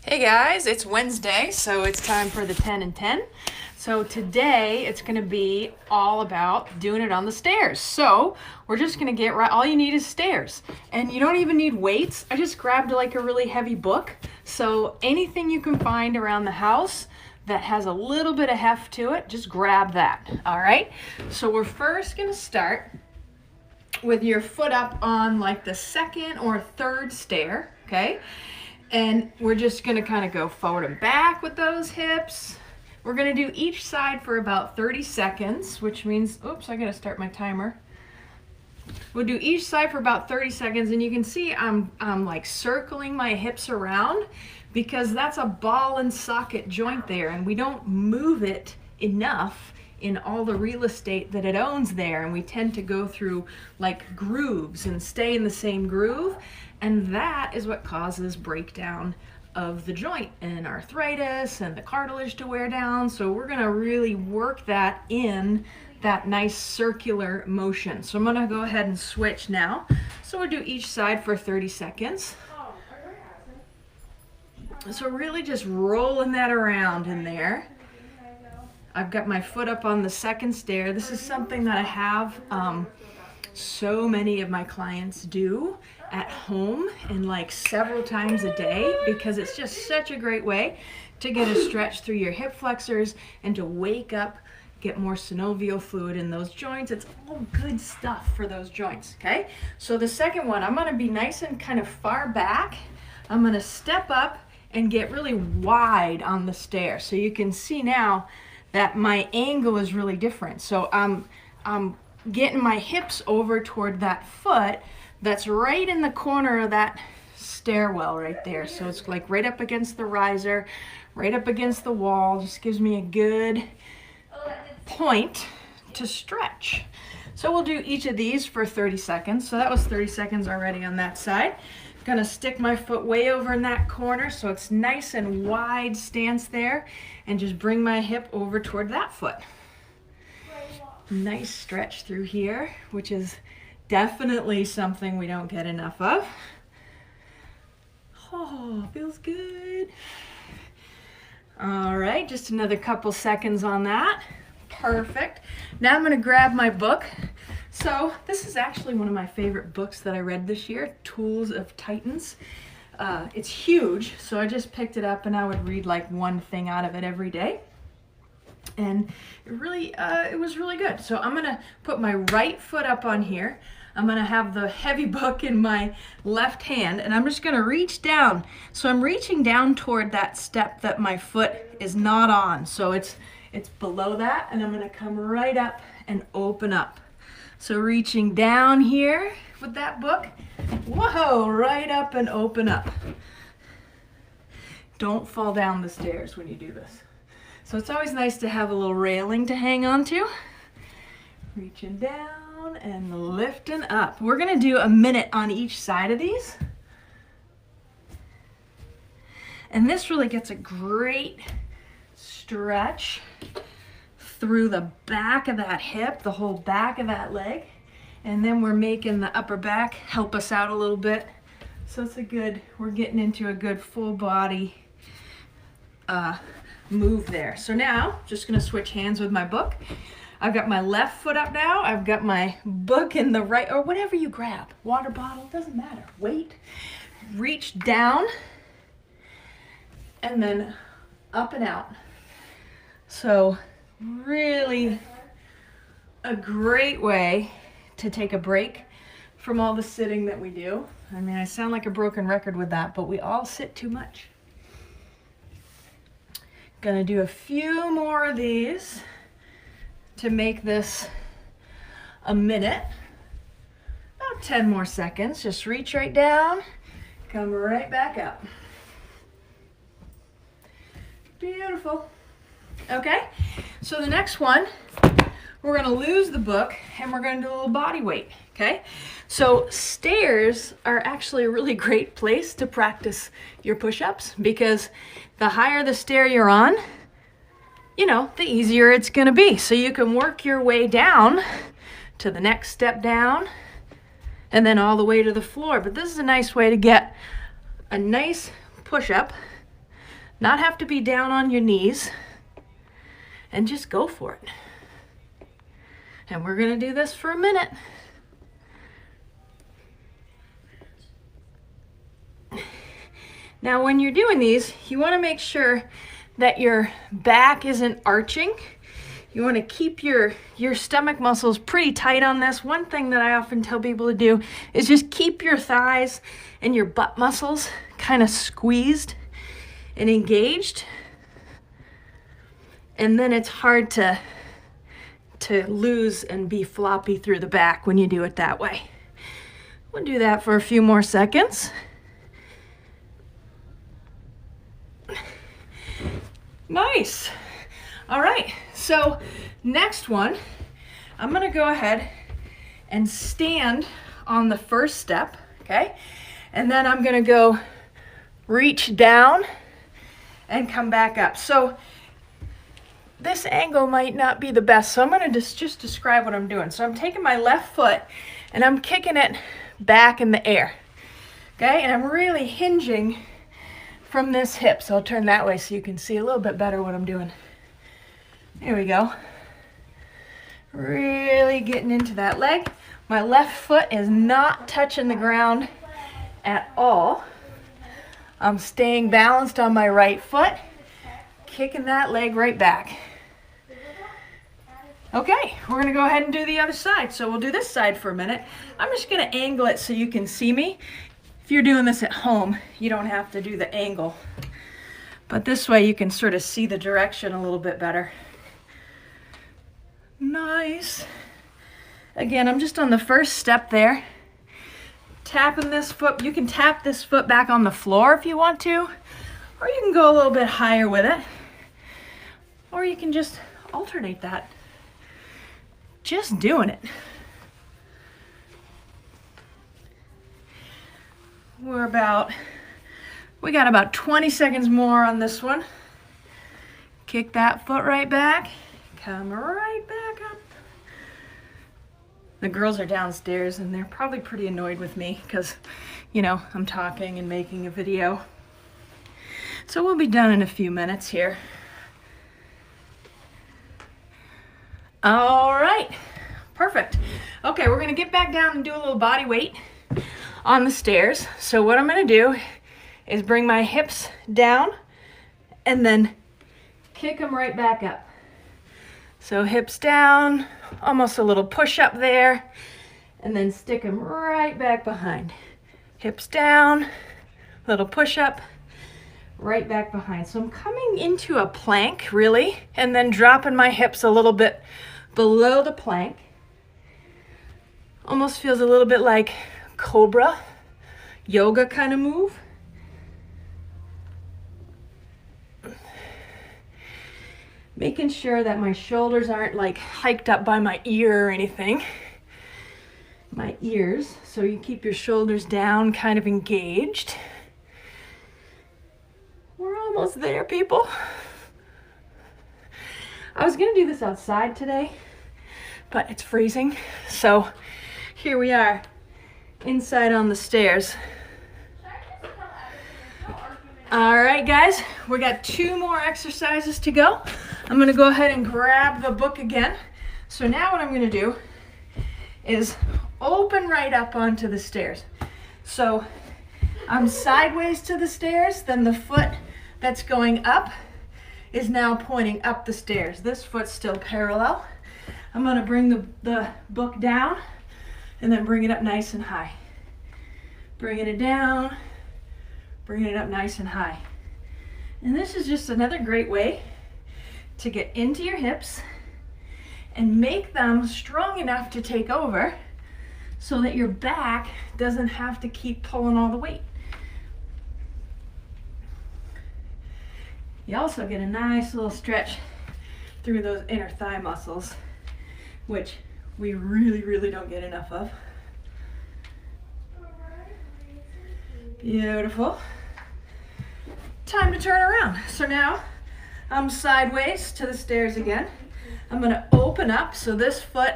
Hey guys, it's Wednesday, so it's time for the 10 and 10. So today it's going to be all about doing it on the stairs. So we're just going to get right, all you need is stairs. And you don't even need weights. I just grabbed like a really heavy book. So anything you can find around the house that has a little bit of heft to it, just grab that. All right? So we're first going to start with your foot up on like the second or third stair, okay? And we're just gonna kind of go forward and back with those hips. We're gonna do each side for about 30 seconds, which means, oops, I gotta start my timer. We'll do each side for about 30 seconds, and you can see I'm like circling my hips around because that's a ball and socket joint there, and we don't move it enough in all the real estate that it owns there, and we tend to go through like grooves and stay in the same groove, and that is what causes breakdown of the joint and arthritis and the cartilage to wear down. So we're gonna really work that in that nice circular motion. So I'm gonna go ahead and switch now. So we'll do each side for 30 seconds. So really just rolling that around in there. I've got my foot up on the second stair. This is something that I have so many of my clients do at home and like several times a day, because it's just such a great way to get a stretch through your hip flexors and to wake up, get more synovial fluid in those joints. It's all good stuff for those joints, okay? So the second one, I'm gonna be nice and kind of far back. I'm gonna step up and get really wide on the stair. So you can see now that my angle is really different. So I'm getting my hips over toward that foot that's right in the corner of that stairwell right there. So it's like right up against the riser, right up against the wall. Just gives me a good point to stretch. So we'll do each of these for 30 seconds. So that was 30 seconds already on that side. Gonna stick my foot way over in that corner so it's nice and wide stance there, and just bring my hip over toward that foot. Nice stretch through here, which is definitely something we don't get enough of. Oh, feels good. All right, just another couple seconds on that. Perfect. Now I'm gonna grab my book. So this is actually one of my favorite books that I read this year, Tools of Titans. It's huge, so I just picked it up and I would read like one thing out of it every day. And it was really good. So I'm gonna put my right foot up on here. I'm gonna have the heavy book in my left hand, and I'm just gonna reach down. So I'm reaching down toward that step that my foot is not on. So it's below that, and I'm gonna come right up and open up. So reaching down here with that book, whoa, right up and open up. Don't fall down the stairs when you do this. So it's always nice to have a little railing to hang on to. Reaching down and lifting up. We're gonna do a minute on each side of these. And this really gets a great stretch through the back of that hip, the whole back of that leg. And then we're making the upper back help us out a little bit. So it's we're getting into a good full body move there. So now, just gonna switch hands with my book. I've got my left foot up now. I've got my book in the right, or whatever you grab. Water bottle, doesn't matter. Weight. Reach down and then up and out. So really a great way to take a break from all the sitting that we do. I mean, I sound like a broken record with that, but we all sit too much. Gonna do a few more of these to make this a minute. About 10 more seconds. Just reach right down, come right back up. Beautiful. Okay, so the next one, we're gonna lose the book and we're gonna do a little body weight, okay? So stairs are actually a really great place to practice your push-ups, because the higher the stair you're on, the easier it's gonna be. So you can work your way down to the next step down and then all the way to the floor. But this is a nice way to get a nice push-up not have to be down on your knees, and just go for it. And we're gonna do this for a minute. Now, when you're doing these, you wanna make sure that your back isn't arching. You wanna keep your stomach muscles pretty tight on this. One thing that I often tell people to do is just keep your thighs and your butt muscles kind of squeezed and engaged. And then it's hard to lose and be floppy through the back when you do it that way. We'll do that for a few more seconds. Nice. All right, so next one, I'm gonna go ahead and stand on the first step, okay? And then I'm gonna go reach down and come back up. So this angle might not be the best, so I'm gonna just describe what I'm doing. So I'm taking my left foot and I'm kicking it back in the air, okay? And I'm really hinging from this hip. So I'll turn that way so you can see a little bit better what I'm doing. Here we go. Really getting into that leg. My left foot is not touching the ground at all. I'm staying balanced on my right foot, kicking that leg right back. Okay, we're gonna go ahead and do the other side. So we'll do this side for a minute. I'm just gonna angle it so you can see me. If you're doing this at home, you don't have to do the angle. But this way you can sort of see the direction a little bit better. Nice. Again, I'm just on the first step there. Tapping this foot. You can tap this foot back on the floor if you want to, or you can go a little bit higher with it, or you can just alternate that. Just doing it. We got about 20 seconds more on this one. Kick that foot right back. Come right back up. The girls are downstairs and they're probably pretty annoyed with me because, you know, I'm talking and making a video. So we'll be done in a few minutes here. All right, perfect. Okay, we're gonna get back down and do a little body weight on the stairs. So what I'm gonna do is bring my hips down and then kick them right back up. So hips down, almost a little push up there, and then stick them right back behind. Hips down, little push up, right back behind. So I'm coming into a plank really, and then dropping my hips a little bit below the plank. Almost feels a little bit like cobra, yoga kind of move. Making sure that my shoulders aren't like hiked up by my ear or anything. My ears, so you keep your shoulders down, kind of engaged. We're almost there, people. I was gonna do this outside today, but it's freezing. So here we are, inside on the stairs. All right, guys, we got 2 more exercises to go. I'm gonna go ahead and grab the book again. So now what I'm gonna do is open right up onto the stairs. So I'm sideways to the stairs, then the foot that's going up is now pointing up the stairs. This foot's still parallel. I'm gonna bring the book down and then bring it up nice and high. Bringing it down, bringing it up nice and high. And this is just another great way to get into your hips and make them strong enough to take over so that your back doesn't have to keep pulling all the weight. You also get a nice little stretch through those inner thigh muscles, which we really don't get enough of. Beautiful. Time to turn around. So now I'm sideways to the stairs again. I'm gonna open up, so this foot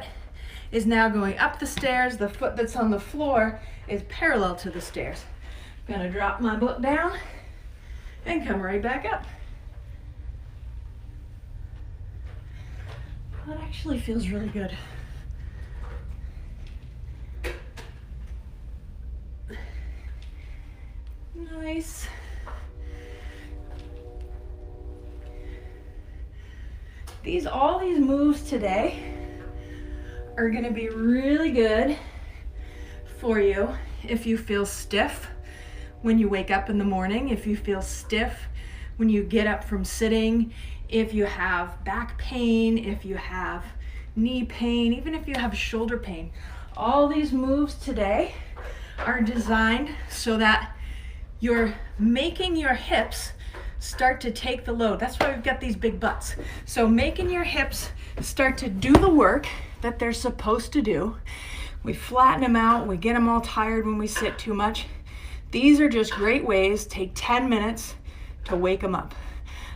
is now going up the stairs. The foot that's on the floor is parallel to the stairs. I'm gonna drop my book down and come right back up. That actually feels really good. Nice. All these moves today are going to be really good for you if you feel stiff when you wake up in the morning, if you feel stiff when you get up from sitting, if you have back pain, if you have knee pain, even if you have shoulder pain. All these moves today are designed so that you're making your hips start to take the load. That's why we've got these big butts. So making your hips start to do the work that they're supposed to do. We flatten them out, we get them all tired when we sit too much. These are just great ways. Take 10 minutes to wake them up.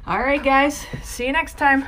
All right, guys, see you next time.